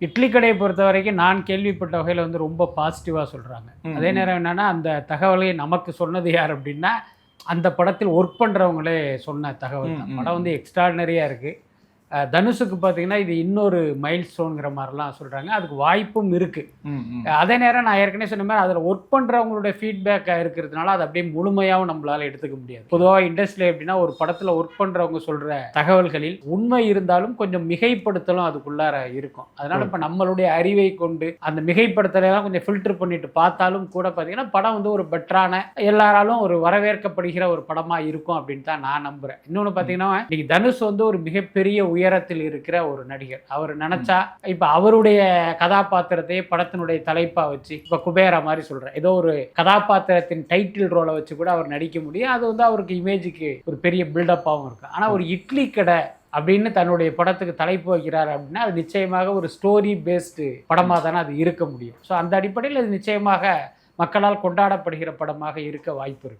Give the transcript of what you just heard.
இட்லி கடையை பொறுத்த வரைக்கும் நான் கேள்விப்பட்ட வகையில் வந்து ரொம்ப பாசிட்டிவாக சொல்கிறாங்க. அதே நேரம் என்னென்னா, அந்த தகவலை நமக்கு சொன்னது யார் அப்படின்னா, அந்த படத்தில் ஒர்க் பண்ணுறவங்களே சொன்ன தகவல் தான். படம் வந்து எக்ஸ்ட்ராடினரியாக இருக்குது. தனுஷுக்கு பார்த்தீங்கன்னா இது இன்னொரு மைல் ஸ்டோன்கிற மாதிரிலாம் சொல்கிறாங்க. அதுக்கு வாய்ப்பும் இருக்குது. அதே நேரம் நான் ஏற்கனவே சொன்ன மாதிரி அதில் ஒர்க் பண்ணுறவங்களுடைய ஃபீட்பேக்காக இருக்கிறதுனால அது அப்படியே முழுமையாகவும் நம்மளால் எடுத்துக்க முடியாது. பொதுவாக இண்டஸ்ட்ரியில் எப்படின்னா, ஒரு படத்தில் ஒர்க் பண்ணுறவங்க சொல்கிற தகவல்களில் உண்மை இருந்தாலும் கொஞ்சம் மிகைப்படுத்தலும் அதுக்குள்ளார இருக்கும். அதனால் இப்போ நம்மளுடைய அறிவை கொண்டு அந்த மிகைப்படுத்தலாம் கொஞ்சம் ஃபில்டர் பண்ணிட்டு பார்த்தாலும் கூட பார்த்தீங்கன்னா படம் வந்து ஒரு பெட்டரான, எல்லாராலும் ஒரு வரவேற்கப்படுகிற ஒரு படமாக இருக்கும் அப்படின்னு தான் நான் நம்புகிறேன். இன்னொன்று பார்த்தீங்கன்னா, இன்னைக்கு தனுஷ் வந்து ஒரு மிகப்பெரிய உயரத்தில் இருக்கிற ஒரு நடிகர். அவர் நினைச்சா இப்ப அவருடைய கதாபாத்திரத்தையே படத்தினுடைய தலைப்பா வச்சு, இப்ப குபேரா மாதிரி சொல்றேன், ஏதோ ஒரு கதாபாத்திரத்தின் டைட்டில் ரோலை வச்சு கூட அவர் நடிக்க முடியும். அது வந்து அவருக்கு இமேஜுக்கு ஒரு பெரிய பில்டப்பாகவும் இருக்கு. ஆனா ஒரு இட்லி கடை அப்படின்னு தன்னுடைய படத்துக்கு தலைப்பு வைக்கிறார் அப்படின்னா அது நிச்சயமாக ஒரு ஸ்டோரி பேஸ்டு படமாக தானே அது இருக்க முடியும். ஸோ அந்த அடிப்படையில் அது நிச்சயமாக மக்களால் கொண்டாடப்படுகிற படமாக இருக்க வாய்ப்பு இருக்கு.